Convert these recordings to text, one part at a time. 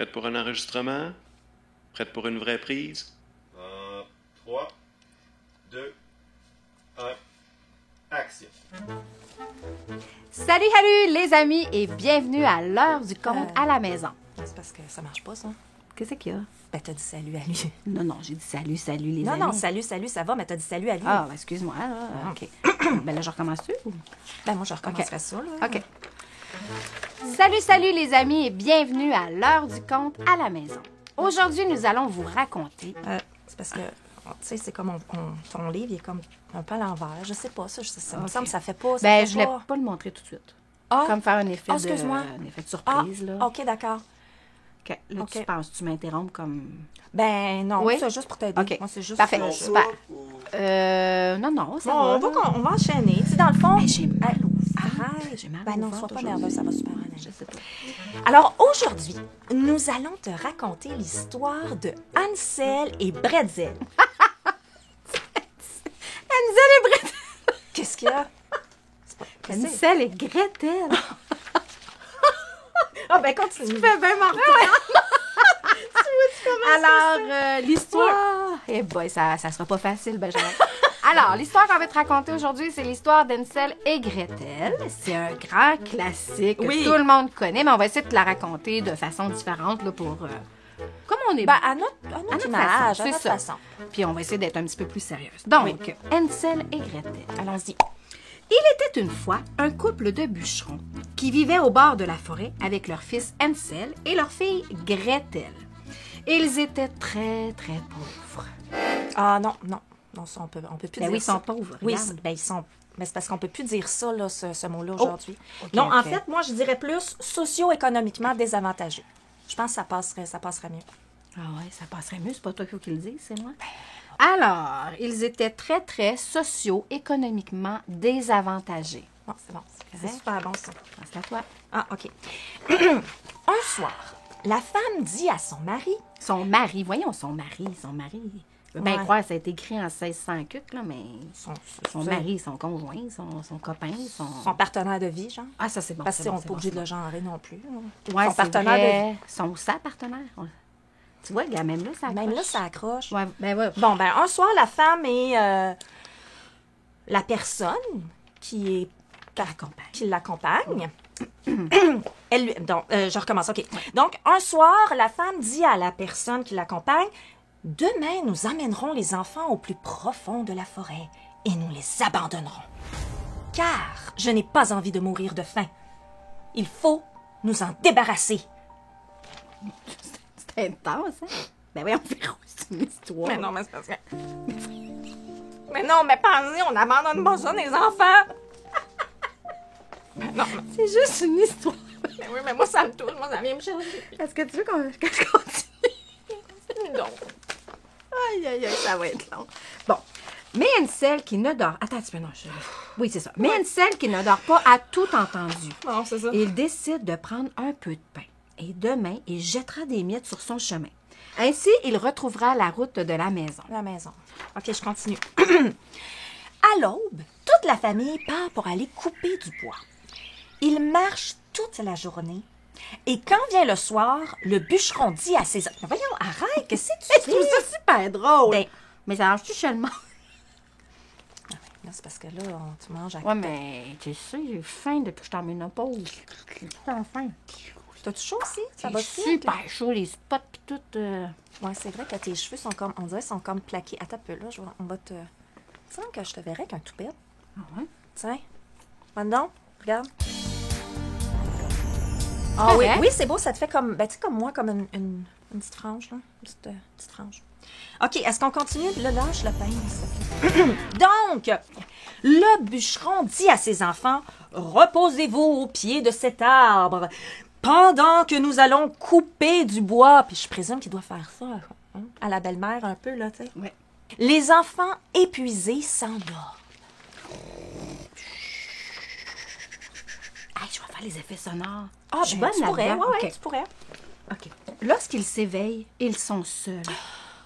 Prête pour un enregistrement? Prête pour une vraie prise? 3, 2, 1, action. Salut les amis et bienvenue à l'heure du compte à la maison. C'est parce que ça marche pas, ça. Qu'est-ce qu'il y a? Ben, t'as dit salut à lui. Non, j'ai dit salut les amis. Non, salut, ça va, mais t'as dit salut à lui. Ah, excuse-moi, là. OK. Ben là, je recommence-tu? Ben, moi, je recommencerai ça, là. OK. Salut les amis et bienvenue à l'heure du compte à la maison. Aujourd'hui, nous allons vous raconter... C'est parce que, tu sais, c'est comme ton livre, il est comme un peu à l'envers. Je sais pas, ça me semble que ça fait pas... Ben, je voulais pas le montrer tout de suite. Ah. Comme faire un effet, excuse-moi. Un effet de surprise, là. OK, d'accord. OK. Là, OK. tu penses, tu m'interrompes comme... Ben, non, Oui? c'est juste pour t'aider. OK. Moi, c'est juste... Parfait, que- super. Non, ça Bon, va. on va enchaîner. Tu sais, dans le fond... Ben, j'ai mal au ventre. Arrête. J'ai mal Ben au non, ventre sois pas aujourd'hui. nerveuse, ça va super aller. Je sais pas. Alors, aujourd'hui, nous allons te raconter l'histoire de Hansel et Bretzel. Hansel et Gretel. Qu'est-ce qu'il y a? Qu'est-ce que c'est? Hansel et Gretel. Ah, ben continue. Tu fais bien mentir. Alors, l'histoire... Eh boy, ça sera pas facile, Benjamin. Alors, l'histoire qu'on va te raconter aujourd'hui, c'est l'histoire d'Hansel et Gretel. C'est un grand classique que Oui. tout le monde connaît, mais on va essayer de te la raconter de façon différente, là, pour... comme on est... Ben, à notre à notre image, façon, à notre c'est ça. façon. Puis on va essayer d'être un petit peu plus sérieuse. Donc, Hansel et Gretel. Allons-y. Il était une fois un couple de bûcherons qui vivaient au bord de la forêt avec leur fils Hansel et leur fille Gretel. Ils étaient très, très pauvres. Ah, non, ça, on peut plus Ben dire oui, ils ça. sont pauvres, Oui, regarde. ben, ils sont... Mais c'est parce qu'on peut plus dire ça, là, ce mot-là, aujourd'hui. ok, non, en ok. fait, moi, je dirais plus socio-économiquement désavantagés. Je pense que ça passerait mieux. Ah ouais, ça passerait mieux, c'est pas toi qui le dis, c'est moi. Alors, ils étaient très, très socio-économiquement désavantagés. Bon, c'est bon. C'est correct. super bon, ça. C'est à toi. Ah, OK. Un soir, la femme dit à son mari... Son mari, voyons, son mari. Je veux bien Ouais. croire que ça a été écrit en 1600 là, mais son c'est- mari, son conjoint, son copain, Son partenaire de vie, genre. Ah, ça, c'est bon. Parce c'est qu'on bon, n'est c'est pas bon, obligé c'est de le bon. genrer non plus. Ouais, Son c'est partenaire vrai. Son partenaire. Ouais. Tu vois, gars, même là, ça de vie. Même accroche. là, ça accroche. Ouais, ben ouais. Bon, ben, un soir, la femme et la personne qui l'accompagne. Elle lui... Donc, je recommence, OK. Donc, un soir, la femme dit à la personne qui l'accompagne, « Demain, nous amènerons les enfants au plus profond de la forêt et nous les abandonnerons. Car je n'ai pas envie de mourir de faim. Il faut nous en débarrasser. » C'est intense, hein? Ben oui, on fait c'est une histoire. Mais non, mais c'est parce que... Mais non, mais pensez, on n'abandonne pas ça, les enfants. Mais non, C'est juste une histoire. mais oui, mais moi, ça me touche. Moi, ça vient me chercher. Est-ce que tu veux que je continue? Non. Aïe, ça va être long. Bon. Mais Hansel qui ne dort... Attends un petit peu, non. Oui, c'est ça. Mais Hansel qui ne dort pas a tout entendu. Non, c'est ça. Il décide de prendre un peu de pain. Et demain, il jettera des miettes sur son chemin. Ainsi, il retrouvera la route de la maison. La maison. OK, je continue. À l'aube, toute la famille part pour aller couper du bois. Ils marchent toute la journée. Et quand vient le soir, le bûcheron dit à ses... Mais voyons, arrête, qu'est-ce que Je tu trouve fais? ça super drôle. Ben- Mais ça marche-tu seulement? Là, c'est parce que là, tu manges à... Ouais, mais tu sais, j'ai faim depuis que je suis en ménopause. J'ai tout le temps faim. T'as-tu chaud aussi? Ça C'est va super chaud, les spots pis tout. Ouais, c'est vrai que tes cheveux sont comme... On dirait qu'ils sont comme plaqués. Attends un peu, là, on va te... Il semble que je te verrais avec un toupette. Ah ouais? Tiens. Maintenant, regarde. Ah oui, Correct. oui, c'est beau, ça te fait comme, ben, tu sais, comme moi, comme une petite frange, là. Une petite frange. OK, est-ce qu'on continue? Là, lâche le pain, s'il te plaît. Donc, le bûcheron dit à ses enfants, « Reposez-vous au pied de cet arbre pendant que nous allons couper du bois. » Puis je présume qu'il doit faire ça hein, à la belle-mère un peu, là, tu sais. Ouais. Les enfants épuisés s'endorment. Hey, je vais faire les effets sonores. Ah, je suis ben, bonne tu pourrais, là-dedans. ouais, OK. tu pourrais. OK. Lorsqu'ils s'éveillent, ils sont seuls.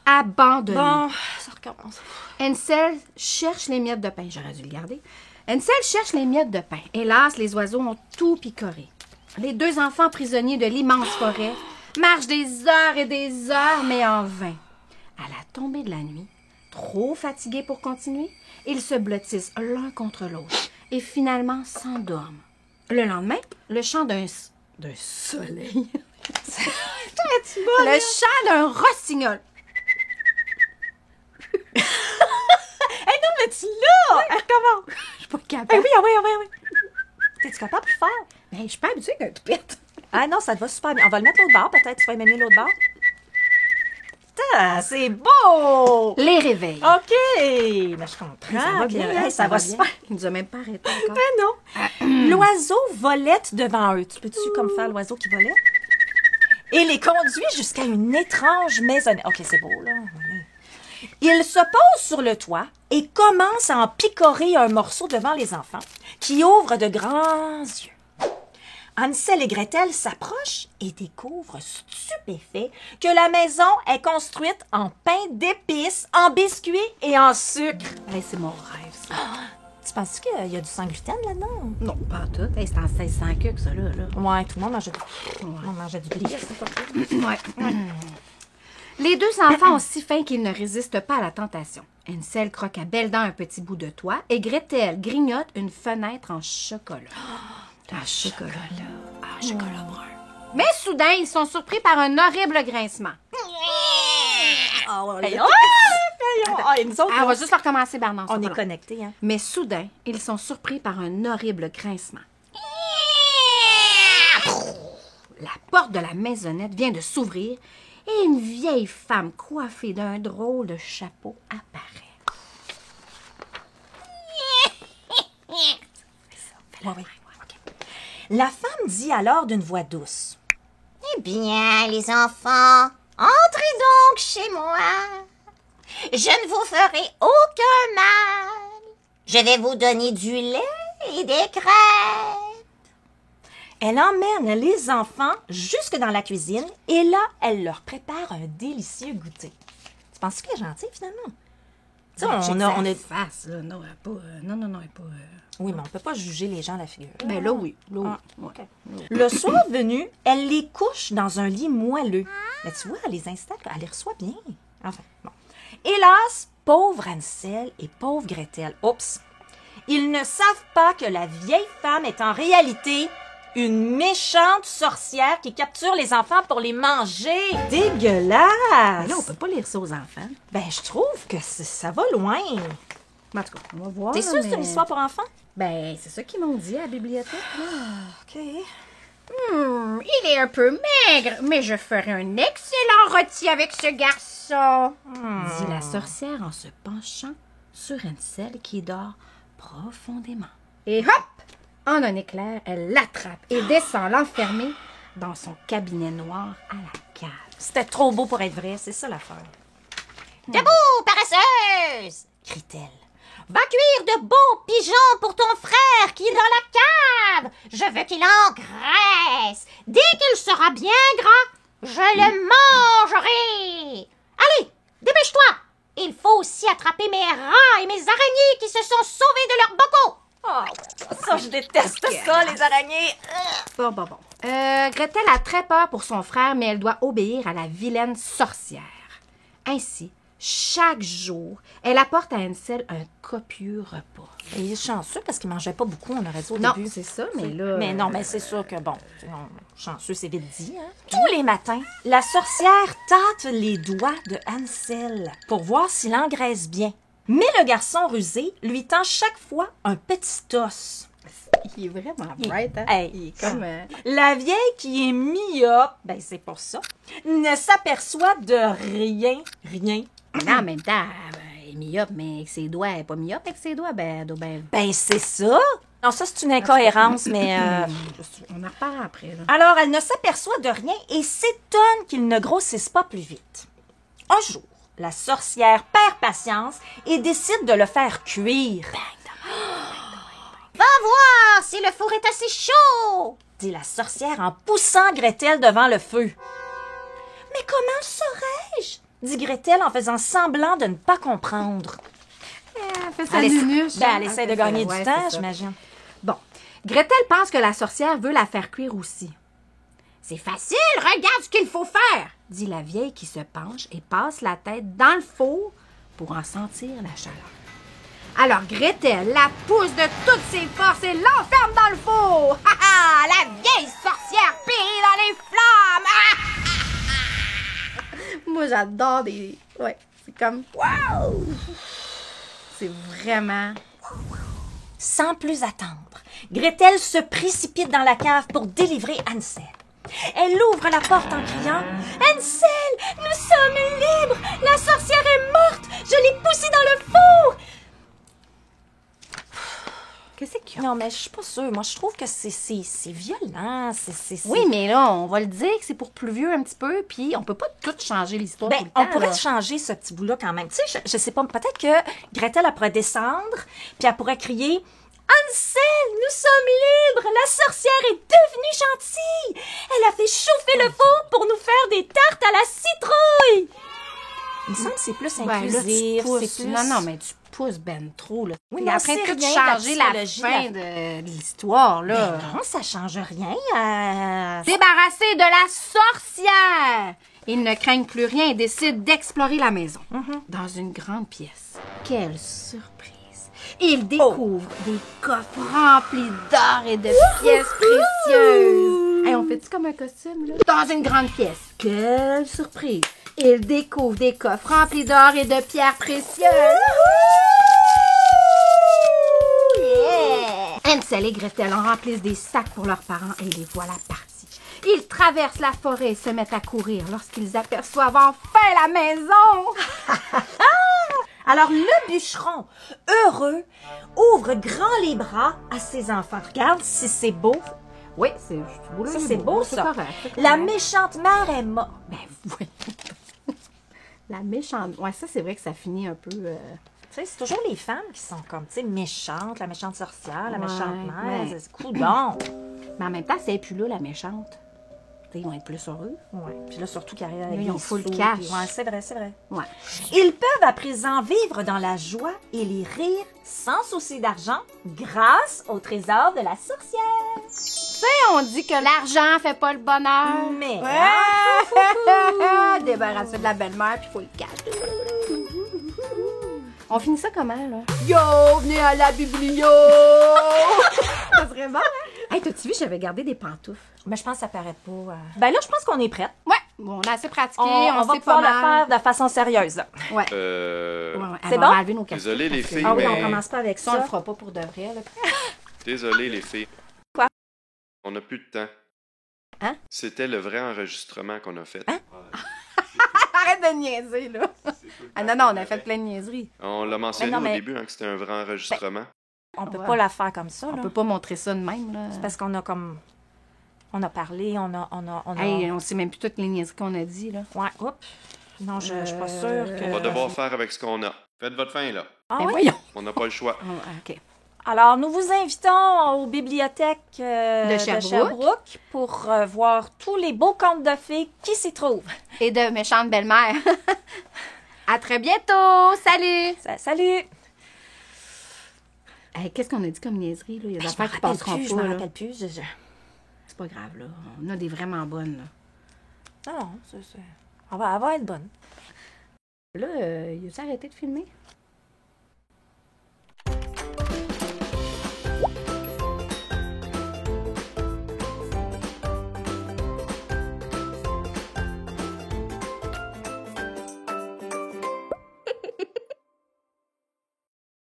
Abandonnés. Bon, ça recommence. Hansel cherche les miettes de pain. J'aurais dû le garder. Hansel cherche les miettes de pain. Hélas, les oiseaux ont tout picoré. Les deux enfants prisonniers de l'immense forêt marchent des heures et des heures, mais en vain. À la tombée de la nuit, trop fatigués pour continuer, ils se blottissent l'un contre l'autre et finalement s'endorment. Le lendemain, le chant d'un soleil. Le chant d'un rossignol. Non, mais tu l'as! Comment? Je suis pas capable. Oui. T'es-tu capable de le faire? Mais je suis pas habituée qu'un toupette. Ah non, ça te va super bien. On va le mettre l'autre bord, peut-être. Tu vas aimer mieux l'autre bord. C'est beau! Les réveils. OK! Mais je comprends. Ça va super. Il nous a même pas arrêté encore. Mais non. L'oiseau volette devant eux. Tu peux-tu comme faire l'oiseau qui volette? Et les conduit jusqu'à une étrange maisonnette. OK, c'est beau, là. Il se pose sur le toit et commence à en picorer un morceau devant les enfants, qui ouvrent de grands yeux. Hansel et Gretel s'approchent et découvrent stupéfaits que la maison est construite en pain d'épices, en biscuits et en sucre. Hey, c'est mon rêve, ça. Tu penses qu'il y a du sans gluten là-dedans? Non, pas tout. Hey, c'est en 1600 que ça, là. Ouais, tout le monde mangeait du blé. Ouais. Les deux enfants ont si faim qu'ils ne résistent pas à la tentation. Hansel croque à belles dents un petit bout de toit et Gretel grignote une fenêtre en chocolat. Chocolat brun. Mais soudain, ils sont surpris par un horrible grincement. On va juste leur commencer, Bernard. On est connectés, hein? Mais soudain, ils sont surpris par un horrible grincement. La porte de la maisonnette vient de s'ouvrir et une vieille femme coiffée d'un drôle de chapeau apparaît. Oui. La femme dit alors d'une voix douce. Eh bien, les enfants, entrez donc chez moi. Je ne vous ferai aucun mal. Je vais vous donner du lait et des crêpes. Elle emmène les enfants jusque dans la cuisine et là, elle leur prépare un délicieux goûter. Tu penses qu'elle est gentille, finalement? Tu sais, on est... face, là. Non, elle est pas... non, elle est pas... Oui, mais on peut pas juger les gens à la figure. Ben là, oui. Ah, okay. Le soir venu, elle les couche dans un lit moelleux. Mais tu vois, elle les installe, elle les reçoit bien. Enfin, bon. Hélas, pauvre Hansel et pauvre Gretel, oups, ils ne savent pas que la vieille femme est en réalité une méchante sorcière qui capture les enfants pour les manger. Dégueulasse! Mais là, on peut pas lire ça aux enfants. Ben, je trouve que ça va loin. En tout cas, on va voir. T'es sûre que c'est une histoire pour enfants? Ben, c'est ça qu'ils m'ont dit à la bibliothèque, là. OK. Il est un peu maigre, mais je ferai un excellent rôti avec ce garçon, dit la sorcière en se penchant sur Hansel qui dort profondément. Et hop! En un éclair, elle l'attrape et descend l'enfermer dans son cabinet noir à la cave. C'était trop beau pour être vrai, c'est ça l'affaire. Debout, paresseuse! Crie-t-elle. Va cuire de beaux pigeons pour ton frère qui est dans la cave. Je veux qu'il engraisse. Dès qu'il sera bien gras, je le mangerai. Allez, dépêche-toi. Il faut aussi attraper mes rats et mes araignées qui se sont sauvés de leurs bocaux. Oh, ça, je déteste ça, les araignées. Bon. Gretel a très peur pour son frère, mais elle doit obéir à la vilaine sorcière. Ainsi, chaque jour, elle apporte à Hansel un copieux repas. Il est chanceux parce qu'il mangeait pas beaucoup, on aurait dit au Non, début. c'est ça, mais là... Mais non, mais c'est sûr que, bon, chanceux, c'est vite dit, hein? Tous les matins, la sorcière tâte les doigts de Hansel pour voir s'il engraisse bien. Mais le garçon rusé lui tend chaque fois un petit os. Il est vraiment bright, hein? Hey, il est comme... La vieille qui est myope, ben c'est pour ça, ne s'aperçoit de rien. Non, en même temps, elle est myope, mais avec ses doigts, elle n'est pas myope avec ses doigts, ben, elle doit bien... Ben c'est ça. Non, ça c'est une incohérence, mais... On en reparlera après, là. Alors, elle ne s'aperçoit de rien et s'étonne qu'il ne grossisse pas plus vite. Un jour, la sorcière perd patience et décide de le faire cuire. Va voir si le four est assez chaud, dit la sorcière en poussant Gretel devant le feu. Mais comment saurais-je? Dit Gretel en faisant semblant de ne pas comprendre. Elle fait sa nunuche. Elle essaie de gagner du temps, c'est j'imagine. Bon, Gretel pense que la sorcière veut la faire cuire aussi. C'est facile, regarde ce qu'il faut faire, dit la vieille qui se penche et passe la tête dans le four pour en sentir la chaleur. Alors Gretel la pousse de toutes ses forces et l'enferme dans le four. Ha ha! La vieille sorcière périt dans les flammes. Moi, j'adore des... Ouais, c'est comme... Wow! C'est vraiment... Sans plus attendre, Gretel se précipite dans la cave pour délivrer Hansel. Elle ouvre la porte en criant « Hansel, nous sommes libres! La sorcière est morte! Je l'ai poussée dans le four! » Qu'est-ce qu'il y a? Non, mais je suis pas sûre. Moi, je trouve que c'est violent. Oui, mais là, on va le dire que c'est pour plus vieux un petit peu, puis on peut pas tout changer l'histoire tout le temps. On pourrait là. changer ce petit bout-là quand même. Tu sais, je sais pas, peut-être que Gretel, elle pourrait descendre, puis elle pourrait crier « Hansel, nous sommes libres! La sorcière est devenue gentille! Elle a fait chauffer le four pour nous faire des tartes à la citrouille! » Il me semble que c'est plus Ben, là, tu inclusif, pousses. c'est plus... Non, mais tu pousses ben trop, là. Oui, T'es mais en on train de sait tout rien de changer la la psychologie fin de l'histoire, là. Ben non, ça change rien. Débarrassé de la sorcière! Ils ne craignent plus rien et décident d'explorer la maison. Dans une grande pièce. Quelle surprise! Ils découvrent des coffres remplis d'or et de pièces précieuses. Hey, on fait-tu comme un costume, là? Dans une grande pièce. Quelle surprise! Ils découvrent des coffres remplis d'or et de pierres précieuses. Yeah! Hansel et Gretel en remplissent des sacs pour leurs parents et les voilà partis. Ils traversent la forêt et se mettent à courir lorsqu'ils aperçoivent enfin la maison. Alors, le bûcheron, heureux, ouvre grand les bras à ses enfants. Regarde si c'est beau. Oui, c'est beau, Ça, c'est beau, ça. correct, c'est La correct. méchante mère est morte. Ben oui. La méchante. Ouais, ça, c'est vrai que ça finit un peu... Tu sais, c'est toujours les femmes qui sont comme, tu sais, méchantes, la méchante sorcière, la méchante mère. ouais. C'est coudon. Mais en même temps, c'est plus là, la méchante. T'sais, ils vont être plus heureux. Ouais. Puis là, surtout qu'ils arrivent avec Là, ils ont des full sous, cash. puis- Ouais, c'est vrai, c'est vrai. Ouais. Ils peuvent à présent vivre dans la joie et les rires sans souci d'argent grâce au trésor de la sorcière. On dit que l'argent fait pas le bonheur. Mais... Débarrasser de la belle-mère, puis il faut le cash. On finit ça comment, là? Yo, venez à la biblio! Ça serait bon, hein? Hey, t'as-tu vu, j'avais gardé des pantoufles. Mais je pense que ça paraît pas... Ben là, je pense qu'on est prête. Ouais, bon, on a assez pratiqué, On va sait pouvoir pas le mal. faire de façon sérieuse. Là. Ouais. Euh... Ouais, C'est elle va bon? enlever nos casquettes. Désolé, les parce que- filles, Ah oui, mais- on commence pas avec Ça, on le ça. fera pas pour de vrai, là. Désolé, les filles. Quoi? On n'a plus de temps. Hein? C'était le vrai enregistrement qu'on a fait. Arrête de niaiser, là. Ah non, non, on a fait plein de niaiseries. On l'a mentionné Mais non, mais- au début, hein, que c'était un vrai enregistrement. On peut Ouais. pas la faire comme ça. On Là. peut pas montrer ça de même, là. Parce qu'on a comme... On a parlé, on a... Hey, on sait même plus toutes les niaiseries qu'on a dit, là. Ouais, oups. Non, je suis pas sûre que... On va devoir faire avec ce qu'on a. Faites votre fin, là. Ah Ben oui? voyons. On n'a pas le choix. OK. Alors, nous vous invitons aux bibliothèques De de Sherbrooke. Sherbrooke pour voir tous les beaux contes de fées qui s'y trouvent. Et de méchante belle-mère. À très bientôt! Salut! Salut! Hey, qu'est-ce qu'on a dit comme niaiserie, là? Il y a des Je me affaires qui rappelle passeront plus, je pas, me là. rappelle plus. C'est pas grave, là. On a des vraiment bonnes, là. Non, c'est... Elle va être bonne. Là, il a arrêté de filmer?